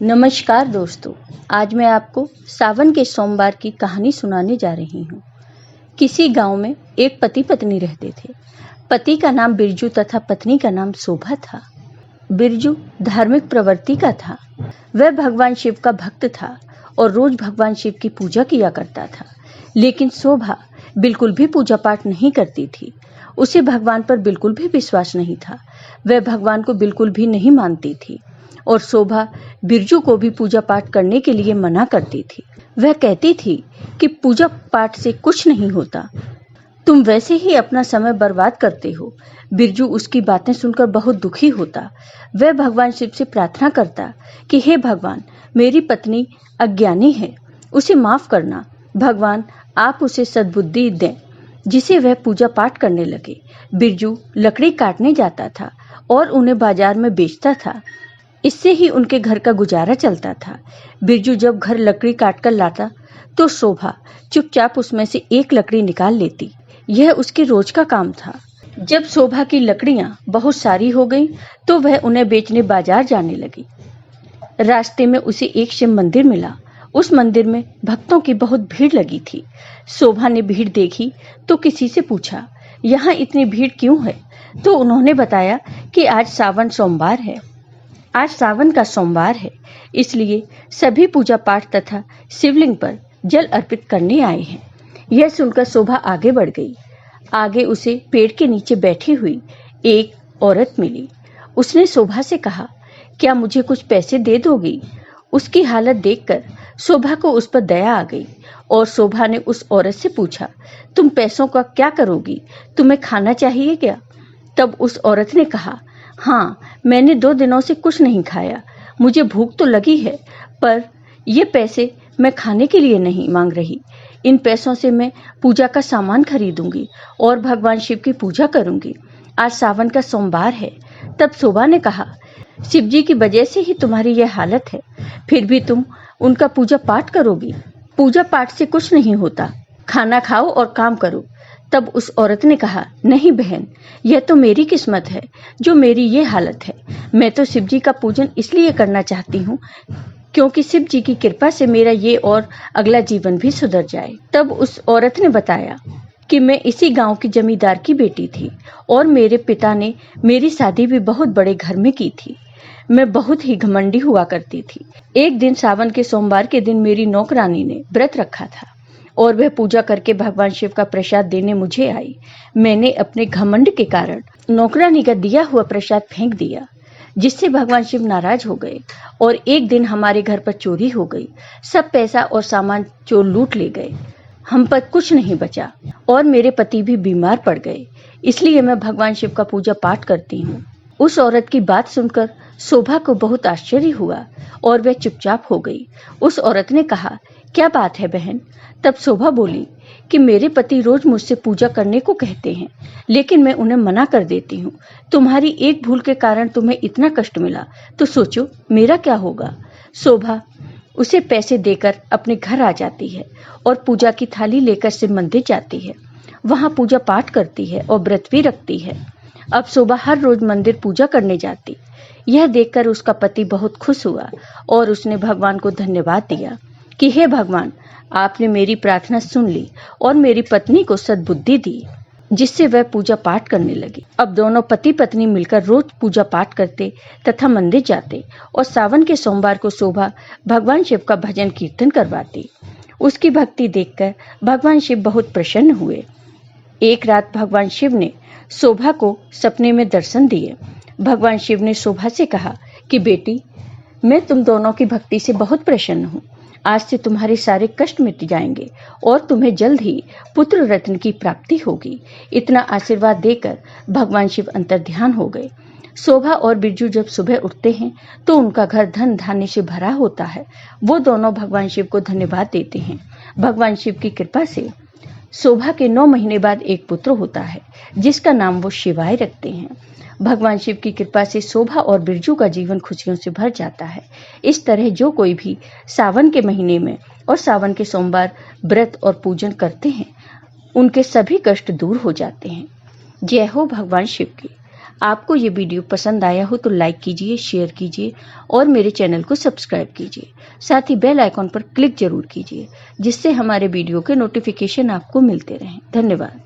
नमस्कार दोस्तों, आज मैं आपको सावन के सोमवार की कहानी सुनाने जा रही हूँ। किसी गांव में एक पति पत्नी रहते थे। पति का नाम बिरजू तथा पत्नी का नाम शोभा था। बिरजू धार्मिक प्रवृत्ति का था। वह भगवान शिव का भक्त था और रोज भगवान शिव की पूजा किया करता था। लेकिन शोभा बिल्कुल भी पूजा पाठ नहीं करती थी। उसे भगवान पर बिल्कुल भी विश्वास नहीं था। वह भगवान को बिल्कुल भी नहीं मानती थी और शोभा बिरजू को भी पूजा पाठ करने के लिए मना करती थी। वह कहती थी कि पूजा पाठ से कुछ नहीं होता, तुम वैसे ही अपना समय बर्बाद करते हो। बिरजू उसकी बातें सुनकर बहुत दुखी होता। वह भगवान शिव से प्रार्थना करता कि हे भगवान, मेरी पत्नी अज्ञानी है, उसे माफ करना। भगवान आप उसे सद्बुद्धि दें जिसे वह पूजा पाठ करने लगे। बिरजू लकड़ी काटने जाता था और उन्हें बाजार में बेचता था। इससे ही उनके घर का गुजारा चलता था। बिरजू जब घर लकड़ी काटकर लाता तो शोभा चुपचाप उसमें से एक लकड़ी निकाल लेती। यह उसके रोज का काम था। जब शोभा की लकड़ियां बहुत सारी हो गईं, तो वह उन्हें बेचने बाजार जाने लगी। रास्ते में उसे एक शिव मंदिर मिला। उस मंदिर में भक्तों की बहुत भीड़ लगी थी। शोभा ने भीड़ देखी तो किसी से पूछा, यहाँ इतनी भीड़ क्यों है? तो उन्होंने बताया कि आज सावन सोमवार है। आज सावन का सोमवार है, इसलिए सभी पूजा पाठ तथा शिवलिंग पर जल अर्पित करने आए हैं। यह सुनकर शोभा आगे बढ़ गई। आगे उसे पेड़ के नीचे बैठी हुई एक औरत मिली। उसने शोभा से कहा, क्या मुझे कुछ पैसे दे दोगी? उसकी हालत देखकर शोभा को उस पर दया आ गई और शोभा ने उस औरत से पूछा, तुम पैसों का क्या करोगी? तुम्हें खाना चाहिए क्या? तब उस औरत ने कहा, हाँ, मैंने 2 दिनों से कुछ नहीं खाया। मुझे भूख तो लगी है, पर ये पैसे मैं खाने के लिए नहीं मांग रही। इन पैसों से मैं पूजा का सामान खरीदूंगी और भगवान शिव की पूजा करूंगी। आज सावन का सोमवार है। तब शोभा ने कहा, शिव जी की वजह से ही तुम्हारी यह हालत है, फिर भी तुम उनका पूजा पाठ करोगी? पूजा पाठ से कुछ नहीं होता, खाना खाओ और काम करो। तब उस औरत ने कहा, नहीं बहन, यह तो मेरी किस्मत है जो मेरी ये हालत है। मैं तो शिव जी का पूजन इसलिए करना चाहती हूँ क्योंकि शिव जी की कृपा से मेरा ये और अगला जीवन भी सुधर जाए। तब उस औरत ने बताया कि मैं इसी गांव की जमींदार की बेटी थी और मेरे पिता ने मेरी शादी भी बहुत बड़े घर में की थी। मैं बहुत ही घमंडी हुआ करती थी। एक दिन सावन के सोमवार के दिन मेरी नौकरानी ने व्रत रखा था और वह पूजा करके भगवान शिव का प्रसाद देने मुझे आई। मैंने अपने घमंड के कारण नौकरानी का दिया हुआ प्रसाद फेंक दिया, जिससे भगवान शिव नाराज हो गए और एक दिन हमारे घर पर चोरी हो गई। सब पैसा और सामान चोर लूट ले गए। हम पर कुछ नहीं बचा और मेरे पति भी बीमार पड़ गए। इसलिए मैं भगवान शिव का पूजा पाठ करती हूँ। उस औरत की बात सुनकर शोभा को बहुत आश्चर्य हुआ और वह चुपचाप हो गई। उस औरत ने कहा, क्या बात है बहन? तब शोभा बोली कि मेरे पति रोज मुझसे पूजा करने को कहते हैं, लेकिन मैं उन्हें मना कर देती हूँ। तुम्हारी एक भूल के कारण तुम्हें इतना कष्ट मिला, तो सोचो मेरा क्या होगा। शोभा उसे पैसे देकर अपने घर आ जाती है और पूजा की थाली लेकर शिव मंदिर जाती है। वहां पूजा पाठ करती है और व्रत भी रखती है। अब शोभा हर रोज मंदिर पूजा करने जाती। यह देखकर उसका पति बहुत खुश हुआ और उसने भगवान को धन्यवाद दिया कि हे भगवान, आपने मेरी प्रार्थना सुन ली और मेरी पत्नी को सद्बुद्धि दी, जिससे वह पूजा पाठ करने लगी। अब दोनों पति पत्नी मिलकर रोज पूजा पाठ करते तथा मंदिर जाते और सावन के सोमवार को शोभा भगवान शिव का भजन कीर्तन करवाती। उसकी भक्ति देखकर भगवान शिव बहुत प्रसन्न हुए। एक रात भगवान शिव ने शोभा को सपने में दर्शन दिए। भगवान शिव ने शोभा से कहा कि बेटी, मैं तुम दोनों की भक्ति से बहुत प्रसन्न हूँ। आज से तुम्हारे सारे कष्ट मिट जाएंगे और तुम्हें जल्द ही पुत्र रत्न की प्राप्ति होगी। इतना आशीर्वाद देकर भगवान शिव अंतर्ध्यान हो गए। शोभा और बिरजू जब सुबह उठते हैं तो उनका घर धन धान्य से भरा होता है। वो दोनों भगवान शिव को धन्यवाद देते हैं। भगवान शिव की कृपा से शोभा के 9 महीने बाद एक पुत्र होता है, जिसका नाम वो शिवाय रखते हैं। भगवान शिव की कृपा से शोभा और बिरजू का जीवन खुशियों से भर जाता है। इस तरह जो कोई भी सावन के महीने में और सावन के सोमवार व्रत और पूजन करते हैं, उनके सभी कष्ट दूर हो जाते हैं। जय हो भगवान शिव की। आपको ये वीडियो पसंद आया हो तो लाइक कीजिए, शेयर कीजिए और मेरे चैनल को सब्सक्राइब कीजिए। साथ ही बेल आइकॉन पर क्लिक जरूर कीजिए जिससे हमारे वीडियो के नोटिफिकेशन आपको मिलते रहें। धन्यवाद।